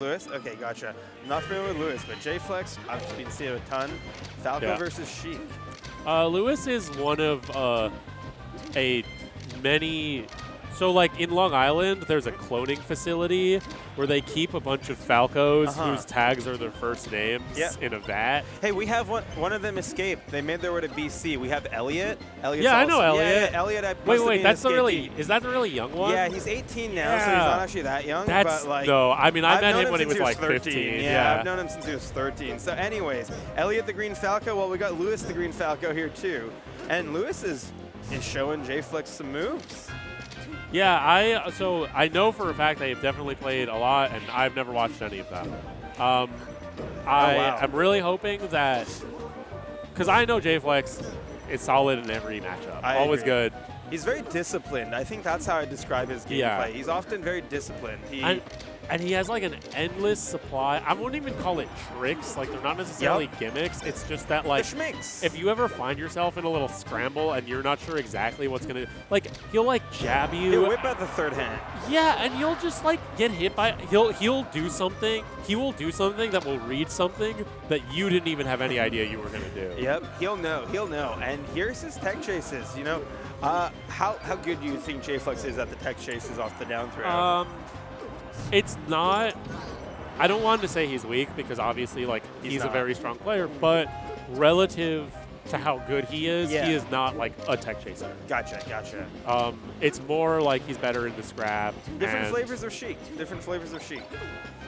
Lewis? Okay, gotcha. I'm not familiar with Lewis, but JFlex, I've been seeing a ton. Falco versus Sheik. Lewis is one of a many. So, like, in Long Island, there's a cloning facility where they keep a bunch of Falcos whose tags are their first names in a vat. Hey, we have one of them escaped. They made their way to BC. We have Elliot. Yeah, I know Elliot. Yeah, Elliot. Wait, that's the really, is that the really young one? Yeah, he's 18 now, so he's not actually that young. That's, but like, no, I mean, I met him when he was like 15. Yeah, I've known him since he was 13. So anyways, Elliot the Green Falco, well, we got Lewis the Green Falco here too. And Lewis is showing JFlex some moves. Yeah, I know for a fact they've definitely played a lot, and I've never watched any of them. I'm really hoping that, because I know JFlex is solid in every matchup. Always good. He's very disciplined. I think that's how I describe his gameplay. He's often very disciplined. And he has like an endless supply. I wouldn't even call it tricks. Like, they're not necessarily gimmicks. It's just that, like, if you ever find yourself in a little scramble and you're not sure exactly what's going to, like, he'll, like, jab you. He'll whip out the third hand. Yeah, and you'll just, like, get hit by, he'll do something. He will do something that will read something that you didn't even have any idea you were going to do. Yep, he'll know. And here's his tech chases, you know. How good do you think JFlex is at the tech chases off the down throw? It's not, I don't want to say he's weak because obviously, like, he's a very strong player, but relative to how good he is not like a tech chaser. Gotcha. It's more like he's better in the scrap. Different flavors of Sheik.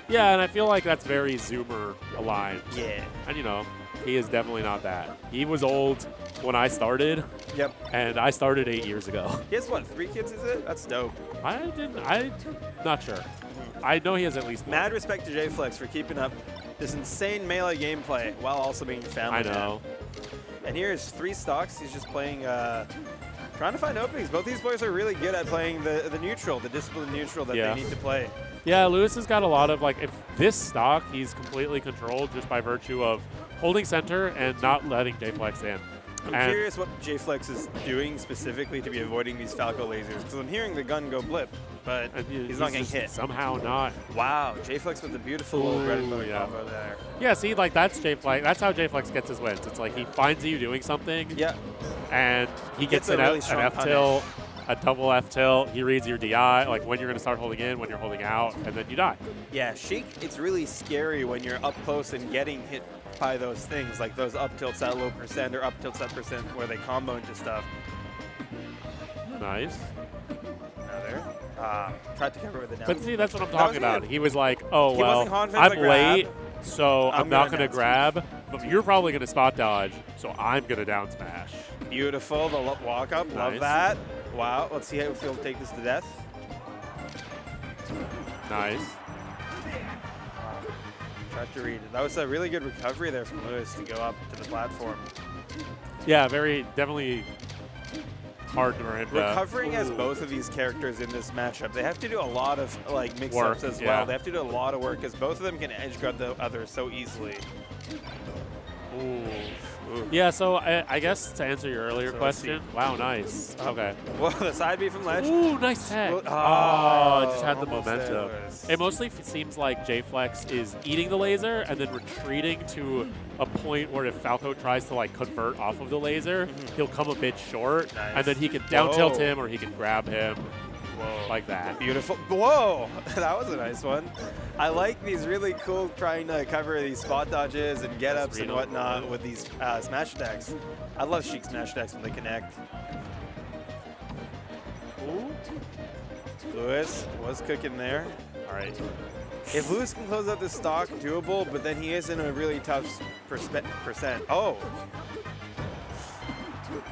Yeah, and I feel like that's very Zoomer aligned. Yeah. And, you know, he is definitely not that. He was old when I started. Yep. And I started 8 years ago. He has, what, 3 kids, is it? That's dope. I'm not sure. I know he has at least one. Mad respect to JFlex for keeping up this insane melee gameplay while also being family. I know. And here's 3 stocks. He's just playing, trying to find openings. Both these boys are really good at playing the neutral, the disciplined neutral that they need to play. Yeah, Lewis has got a lot of, like, if this stock, he's completely controlled just by virtue of holding center and not letting JFlex in. I'm curious what JFlex is doing specifically to be avoiding these Falco lasers, because I'm hearing the gun go blip, but he's not getting hit. Somehow not. Wow, JFlex with the beautiful little bread and butter combo there. Yeah, see, like, that's JFlex. That's how JFlex gets his wins. It's like he finds you doing something, and he gets an F tilt, a double F tilt. He reads your DI, like when you're going to start holding in, when you're holding out, and then you die. Yeah, Sheik, it's really scary when you're up close and getting hit by those things, like those up tilts at low percent or up tilts at percent where they combo into stuff. Nice. Another. Tried to cover with it now. But see, that's what I'm talking about. He was like, oh, well, I'm late, so I'm not going to grab, but you're probably going to spot dodge, so I'm going to down smash. Beautiful, the walk up, love that. Wow, let's see if he'll take this to death. Nice. Tried to read it. That was a really good recovery there from Lewis to go up to the platform. Yeah, definitely hard for him. Recovering as both of these characters in this matchup, they have to do a lot of like mix-ups as well. They have to do a lot of work because both of them can edge guard the other so easily. Ooh. Yeah, so I guess to answer your earlier question, wow, nice. Okay. Well, the side B from ledge. Ooh, nice tech. Oh, it just had the momentum. It mostly seems like JFlex is eating the laser and then retreating to a point where if Falco tries to like convert off of the laser, he'll come a bit short, and then he can down tilt him or he can grab him. Whoa. Like that. Beautiful. Whoa, that was a nice one. I like these really cool trying to cover these spot dodges and get ups and whatnot with these smash attacks. I love Sheik smash attacks when they connect. Ooh. Lewis was cooking there. All right. If Lewis can close out this stock, doable, but then he is in a really tough percent. Oh.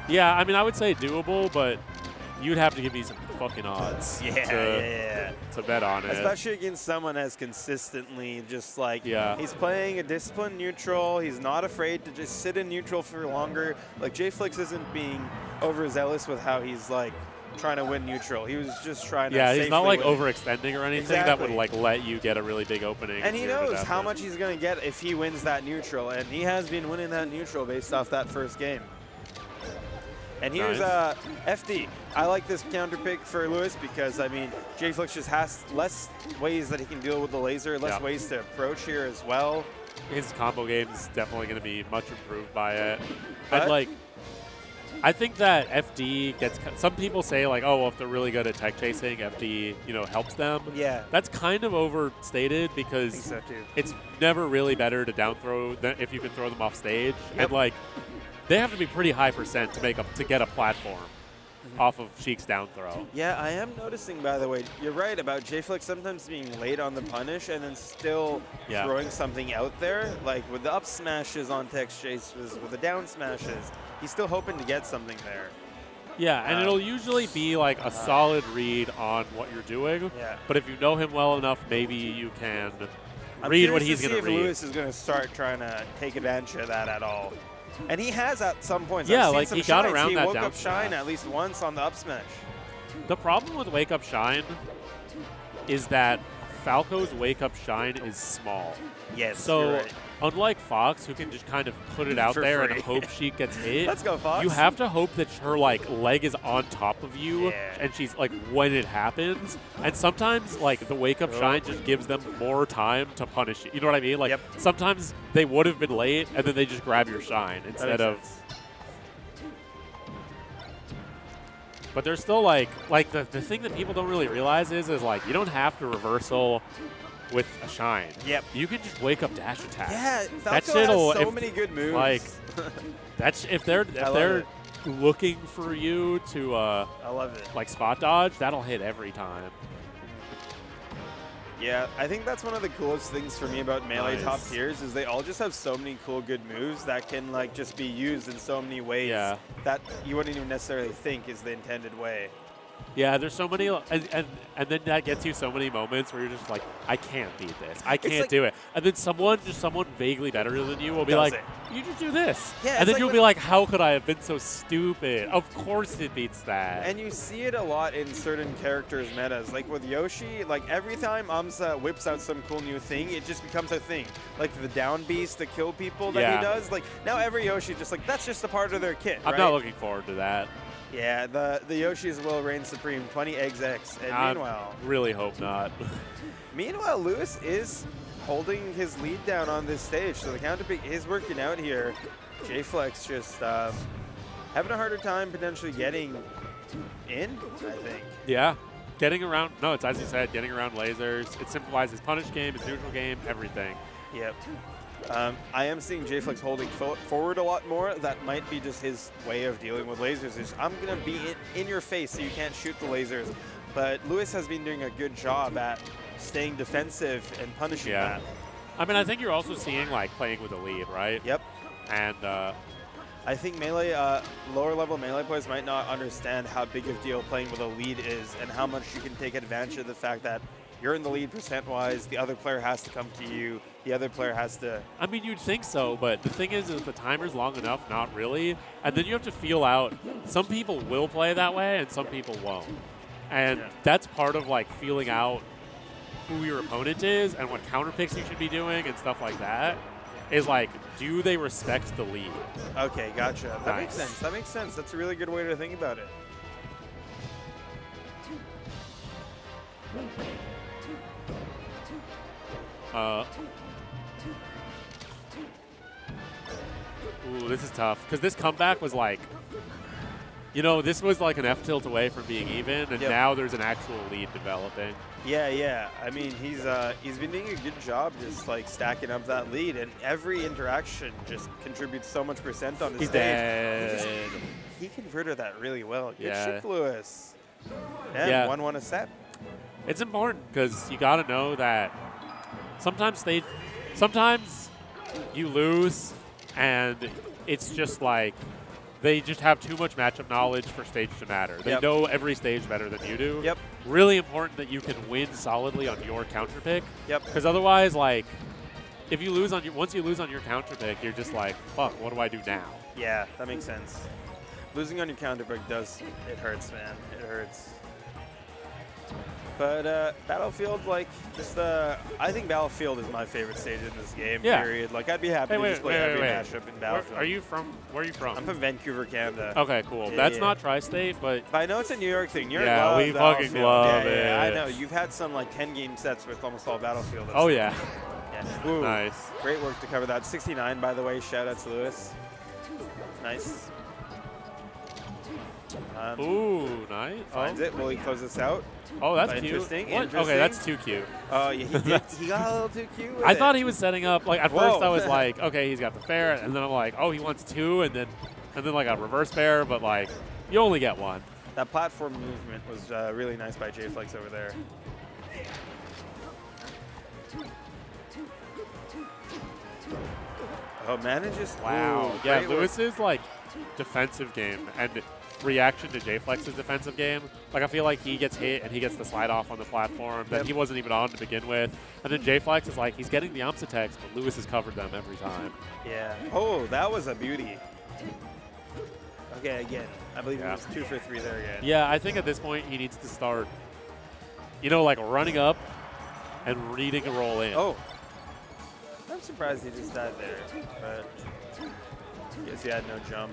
Yeah, I mean, I would say doable, but you'd have to give me some fucking odds to bet on it. Especially against someone as consistently just like, he's playing a disciplined neutral. He's not afraid to just sit in neutral for longer. Like, JFlex isn't being overzealous with how he's like trying to win neutral. He was just trying to safely he's not like win. overextending or anything that would like let you get a really big opening. And he knows how much he's going to get if he wins that neutral. And he has been winning that neutral based off that first game. And here's FD. I like this counter pick for Lewis because, I mean, JFlex just has less ways that he can deal with the laser, less ways to approach here as well. His combo game is definitely going to be much improved by it. I think that FD gets, some people say like, oh, well, if they're really good at tech chasing, FD, you know, helps them. Yeah. That's kind of overstated because so too. It's never really better to down throw than if you can throw them off stage. And like, they have to be pretty high percent to get a platform off of Sheik's down throw. Yeah, I am noticing, by the way, you're right about JFlex sometimes being late on the punish and then still throwing something out there. Like with the up smashes on tech chases, with the down smashes, he's still hoping to get something there. Yeah, and it'll usually be like a solid read on what you're doing. Yeah. But if you know him well enough, maybe you can read what he's going to read. I'm curious to see if Lewis is going to start trying to take advantage of that at all. And he has at some points. Yeah, like he got around that down smash. He woke up Shine at least once on the up smash. The problem with Wake Up Shine is that Falco's Wake Up Shine is small. Yes, so you're right. Unlike Fox, who can just kind of put it out there and hope she gets hit, let's go, Fox. You have to hope that her like leg is on top of you, and she's like when it happens. And sometimes like the Wake Up Shine just gives them more time to punish you. You know what I mean? Like sometimes they would have been late, and then they just grab your Shine instead of. But they're still like the thing that people don't really realize is like you don't have to reversal with a Shine. Yep. You can just wake up dash attack. Yeah, Falco has so many good moves. Like that's if they're looking for you to I love it. Like spot dodge, that'll hit every time. Yeah, I think that's one of the coolest things for me about Melee top tiers is they all just have so many cool good moves that can like just be used in so many ways that you wouldn't even necessarily think is the intended way. Yeah, there's so many, and then that gets you so many moments where you're just like, I can't beat this. I can't do it. And then someone vaguely better than you will be like, you just do this. Yeah, and then you'll be like, how could I have been so stupid? Of course it beats that. And you see it a lot in certain characters' metas. Like with Yoshi, like every time Amsa whips out some cool new thing, it just becomes a thing. Like the down beast to kill people that he does. Like now every Yoshi just like, that's just a part of their kit, I'm not looking forward to that. Yeah, the Yoshis will reign supreme, 20 eggs X, and meanwhile... really hope not. Meanwhile, Lewis is holding his lead down on this stage, so the counter pick is working out here. JFlex just having a harder time potentially getting in, I think. Yeah, getting around, no, it's as you said, getting around lasers. It simplifies his punish game, his neutral game, everything. Yep. I am seeing JFlex holding forward a lot more. That might be just his way of dealing with lasers. Is I'm going to be in your face so you can't shoot the lasers. But Lewis has been doing a good job at staying defensive and punishing that. I mean, I think you're also seeing like playing with a lead, right? Yep. And I think Melee, lower level Melee players might not understand how big of a deal playing with a lead is and how much you can take advantage of the fact that you're in the lead percent-wise, the other player has to come to you, the other player has to... I mean, you'd think so, but the thing is if the timer's long enough, not really. And then you have to feel out. Some people will play that way, and some people won't. And that's part of, like, feeling out who your opponent is and what counter picks you should be doing and stuff like that. Is, like, do they respect the lead? Okay, gotcha. That makes sense. That makes sense. That's a really good way to think about it. Ooh, this is tough. Because this comeback was like, you know, this was like an F tilt away from being even, and now there's an actual lead developing. Yeah. I mean, he's been doing a good job just like stacking up that lead, and every interaction just contributes so much percent on the stage. Dead. He converted that really well. Good shit, Lewis. And 1-1 a set. It's important because you got to know that sometimes you lose, and it's just like they just have too much matchup knowledge for stage to matter. They know every stage better than you do. Yep. Really important that you can win solidly on your counter pick. Yep. Because otherwise, like, if you lose on once you lose on your counter pick, you're just like, fuck, what do I do now? Yeah, that makes sense. Losing on your counter pick it hurts, man. It hurts. But Battlefield, like, just I think Battlefield is my favorite stage in this game. Yeah. Period. Like, I'd be happy to just play every matchup in Battlefield. Where are you from? I'm from Vancouver, Canada. Okay, cool. Yeah, That's not tri-state, but I know it's a New York thing. New York yeah, loves we fucking love it. Yeah, I know. You've had some like 10-game sets with almost all Battlefield. Oh yeah. Yeah. Ooh, nice. Great work to cover that. 69, by the way. Shout out to Lewis. Nice. Ooh, nice. Finds it. Will he close this out? Oh, that's cute. Interesting. Okay, that's too cute. Oh, yeah, he got a little too cute with I thought he was setting up, like, at first I was like, okay, he's got the fair, and then I'm like, oh, he wants 2, and then like a reverse fair, but like, you only get 1. That platform movement was really nice by JFlex over there. Oh, manages. Wow. Ooh, Yeah, Lewis's like defensive game and reaction to JFlex's defensive game. Like, I feel like he gets hit and he gets the slide off on the platform that he wasn't even on to begin with. And then JFlex is like, he's getting the umps attacks, but Lewis has covered them every time. Yeah. Oh, that was a beauty. Okay, again. I believe it was 2 for 3 there again. Yeah, I think at this point he needs to start, you know, like running up and reading a roll in. Oh. I'm surprised he just died there, but guess he had no jump.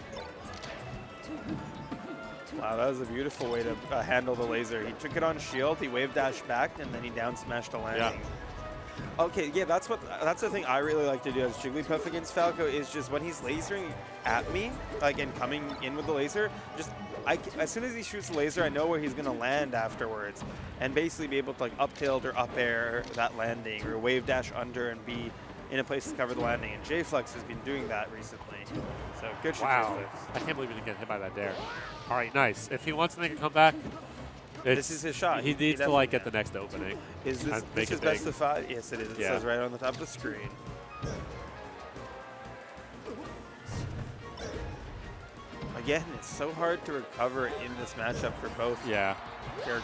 Wow, that was a beautiful way to handle the laser. He took it on shield, he wave dash back, and then he down smashed the landing. Yeah. Okay, yeah, that's the thing I really like to do as Jigglypuff against Falco is just when he's lasering at me, like, and coming in with the laser, just as soon as he shoots the laser, I know where he's gonna land afterwards, and basically be able to like up tilt or up air that landing, or wave dash under and be in a place to cover the landing. And JFlex has been doing that recently. So good shot. Wow, I can't believe he didn't get hit by that dare. All right, nice. If he wants to make a comeback, this is his shot. He needs to like get the next opening. Is this is best of 5? Yes, it is. It says right on the top of the screen. Again, it's so hard to recover in this matchup for both characters.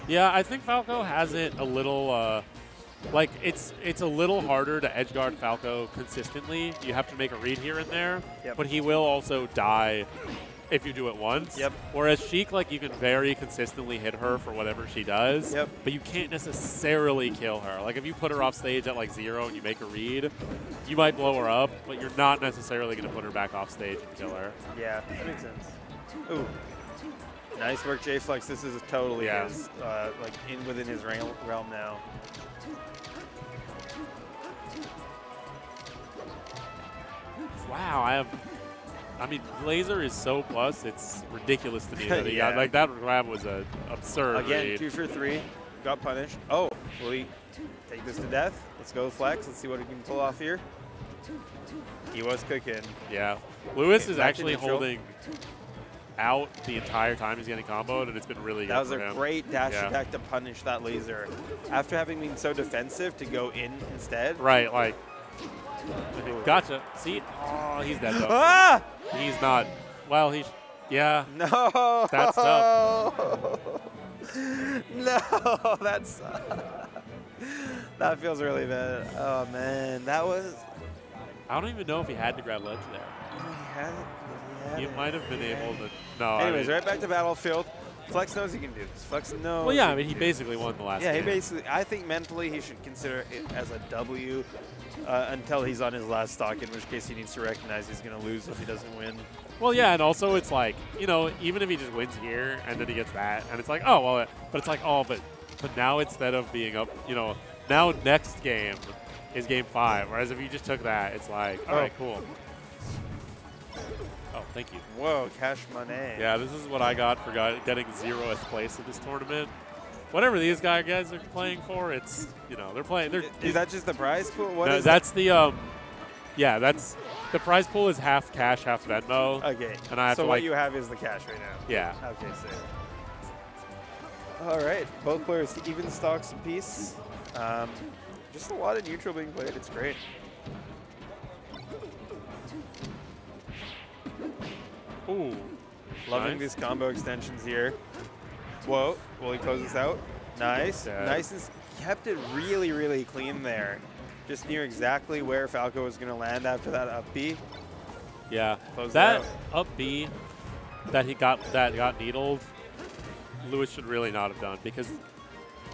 Yeah, I think Falco has it a little, like, it's a little harder to edge guard Falco consistently. You have to make a read here and there, but he will also die if you do it once. Whereas Sheik, like, you can very consistently hit her for whatever she does, but you can't necessarily kill her. Like, if you put her off stage at like 0 and you make a read, you might blow her up, but you're not necessarily going to put her back off stage and kill her. Yeah, that makes sense. Ooh. Nice work, JFlex. This is totally his, like, within his realm now. Wow, I mean, laser is so plus, it's ridiculous to me that he got, like, that grab was an absurd Again, read. 2 for 3, got punished. Oh, will he take this to death? Let's go Flex, let's see what he can pull off here. He was cooking. Yeah, Lewis is actually holding out the entire time he's getting comboed, and it's been really good for him. That was a great dash attack to punish that laser. After having been so defensive, to go in instead. Right, like, gotcha. See? Oh, he's dead, though. Ah! He's not. Well, he's. Yeah. No. That's tough. No, that's. That feels really bad. Oh, man. That was. I don't even know if he had to grab ledge there. He had it. He might have been able to. No. Anyways, right back to Battlefield. Flex knows he can do this. Flex knows. Well, yeah, I mean, he basically won the last game. Yeah, he basically. I think mentally he should consider it as a W until he's on his last stock, in which case he needs to recognize he's going to lose if he doesn't win. Well, yeah, and also it's like, you know, even if he just wins here and then he gets that, and it's like, oh, well, but it's like, oh, but now instead of being up, you know, now next game is game 5, whereas if you just took that, it's like, all right, cool. Oh, thank you. Whoa, cash money. Yeah, this is what I got for getting 0th place in this tournament. Whatever these guys are playing for, it's, you know, they're playing. Is that just the prize pool? What is that's the, yeah, that's, the prize pool is half cash, half Venmo. Okay. And I have so to, what like, you have is the cash right now. Yeah. Okay, sick. All right, both players even stocks apiece. Just a lot of neutral being played. It's great. Ooh. Loving these combo extensions here. Whoa, will he close this out? Nice. Nice and kept it really, really clean there. Just near exactly where Falco was going to land after that up B. Yeah. Close that up B that got needled Lewis should really not have done, because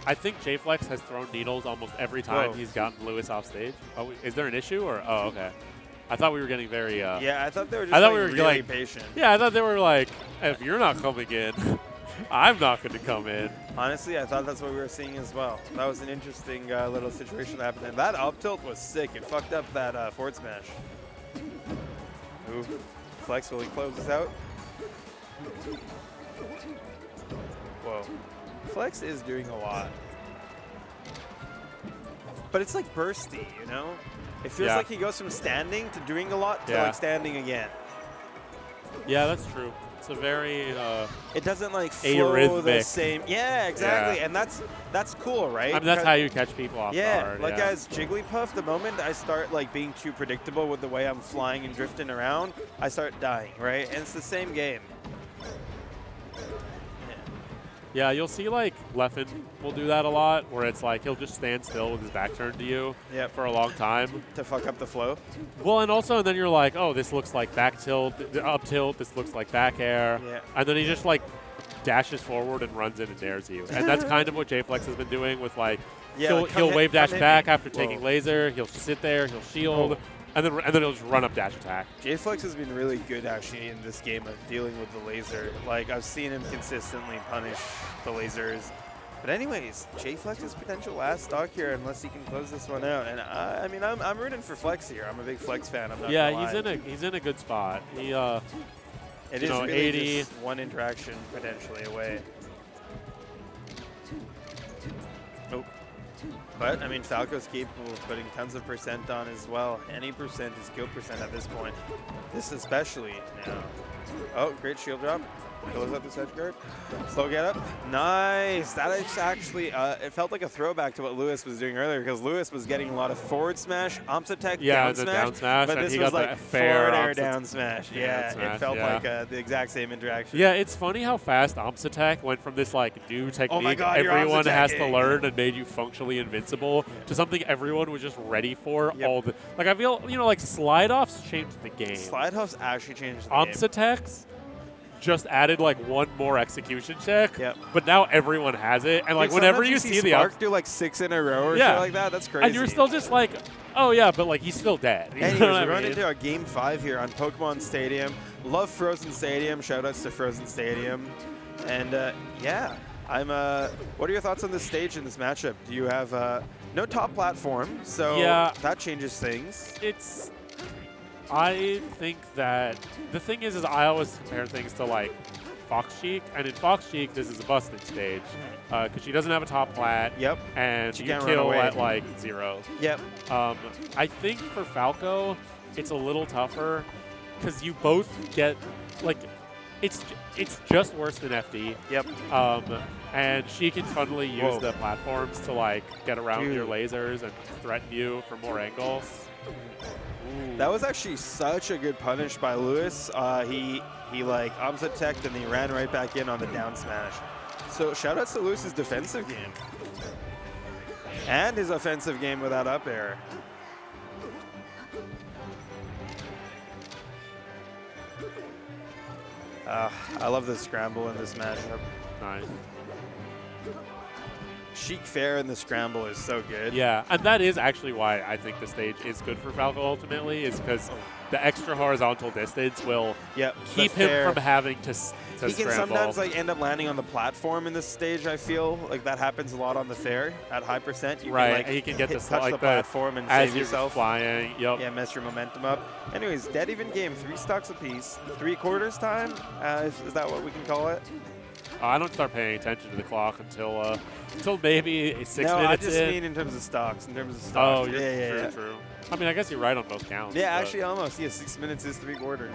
I think JFlex has thrown needles almost every time he's gotten Lewis off stage. Oh, is there an issue, or okay? I thought we were getting very. Yeah, I thought they were just really patient. Yeah, I thought they were like, if you're not coming in, I'm not going to come in. Honestly, I thought that's what we were seeing as well. That was an interesting little situation that happened. And that up tilt was sick. It fucked up that forward smash. Ooh. Flex, will he close this out? Whoa. Flex is doing a lot. But it's like bursty, you know? It feels like he goes from standing to doing a lot to like standing again. Yeah, that's true. It's a very it doesn't like flow the same. Yeah, exactly. Yeah. And that's cool, right? I mean, that's how you catch people off guard. Like as Jigglypuff, the moment I start like being too predictable with the way I'm flying and drifting around, I start dying, right? And it's the same game. Yeah, you'll see like Leffen will do that a lot, where it's like he'll just stand still with his back turned to you for a long time. To fuck up the flow? Well, and then you're like, oh, this looks like back tilt, up tilt, this looks like back air. Yeah. And then he just like dashes forward and runs in and dares you. And that's kind of what JFlex has been doing with like, he'll wave dash back after taking laser, he'll sit there, he'll shield. And then he'll just run up dash attack. JFlex has been really good actually in this game of dealing with the laser. Like I've seen him consistently punish the lasers. But anyways, JFlex's potential last stock here unless he can close this one out. And I mean I'm rooting for Flex here. I'm a big Flex fan. I'm not gonna lie. he's in a good spot. He it is really 80 just one interaction potentially away. Nope. But, I mean, Falco's capable of putting tons of percent on as well. Any percent is kill percent at this point. This especially now. Oh, great shield drop. Close up this edge guard. Slow get up. Nice. That is actually, it felt like a throwback to what Lewis was doing earlier, because Lewis was getting a lot of forward smash, omps attack, down smash. But this was like forward air down smash. It felt like the exact same interaction. Yeah, it's funny how fast omps attack went from this like new technique everyone has to learn and made you functionally invincible to something everyone was just ready for. Like I feel, like slide offs changed the game. Slide offs actually changed the game. Omps attacks just added like one more execution check, but now everyone has it, and like whenever you see the Spark do like 6 in a row or shit like that, that's crazy. And you're still just like, oh yeah, but like he's still dead. Anyways, we run into our game 5 here on Pokemon Stadium. Love Frozen Stadium. Shoutouts to Frozen Stadium. And yeah, what are your thoughts on this stage in this matchup? Do you have no top platform, so that changes things. I think that the thing is I always compare things to like Fox Cheek, and in Fox Cheek this is a busted stage because she doesn't have a top plat. And you kill at like 0. I think for Falco it's a little tougher because you both get like it's just worse than FD. And she can funnily use the platforms to like get around your lasers and threaten you from more angles. That was actually such a good punish by Lewis. He like omps attacked and he ran right back in on the down smash. So shout outs to Lewis's defensive game. And his offensive game without up air. I love the scramble in this matchup. Nice. Chic fair in the scramble is so good. Yeah, and that is actually why I think the stage is good for Falco ultimately, is because the extra horizontal distance will keep him from having to he can sometimes like end up landing on the platform in this stage, I feel. Like that happens a lot on the fair at high percent. You can, like, he can get touch the platform and as save yourself. Flying. Yeah, mess your momentum up. Anyways, dead even game, 3 stocks apiece. 3/4 time, is that what we can call it? I don't start paying attention to the clock until maybe 6 minutes in. No, I just mean in terms of stocks. Oh, true. I mean, I guess you're right on both counts. Yeah, actually, almost. Yeah, 6 minutes is 3/4.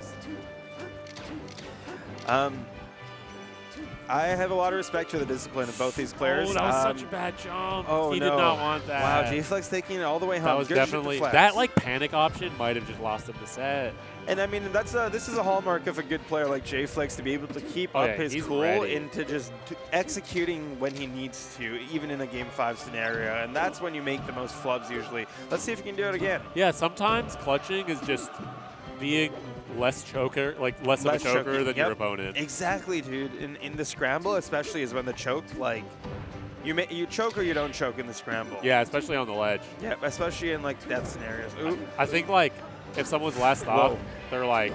I have a lot of respect for the discipline of both these players. Oh, that was such a bad jump. He did not want that. Wow, JFlex taking it all the way home. That was definitely that like panic option might have just lost him the set. And I mean, this is a hallmark of a good player like JFlex, to be able to keep up his cool into just executing when he needs to, even in a game 5 scenario. And that's when you make the most flubs usually. Let's see if he can do it again. Yeah, sometimes clutching is just being less choker, like less of a choker than your opponent. Exactly, dude. In the scramble, especially, is when the choke, like, you choke or you don't choke in the scramble. Yeah, especially on the ledge. Yeah, especially in like death scenarios. Ooh. I think like if someone's last stop, they're like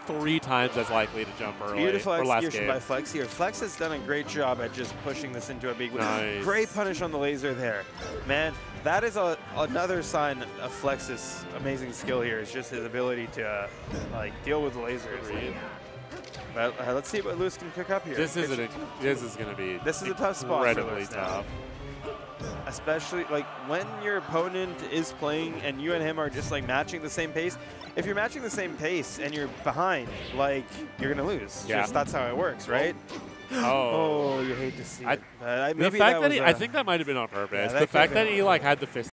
3 times as likely to jump early. Beautiful execution game. by Flex here. Flex has done a great job at just pushing this into a big win. Nice. Great punish on the laser there. Man, that is another sign of Flex's amazing skill here. It's just his ability to like deal with the lasers. But let's see what Lewis can pick up here. This is going to be a tough spot for incredibly Lewis tough. Especially like when your opponent is playing and you and him are just like matching the same pace. If you're matching the same pace and you're behind, like you're gonna lose. Yeah. Just that's how it works, right? Oh, you hate to see it. I think that might have been on purpose. Yeah, the fact that he like had the fist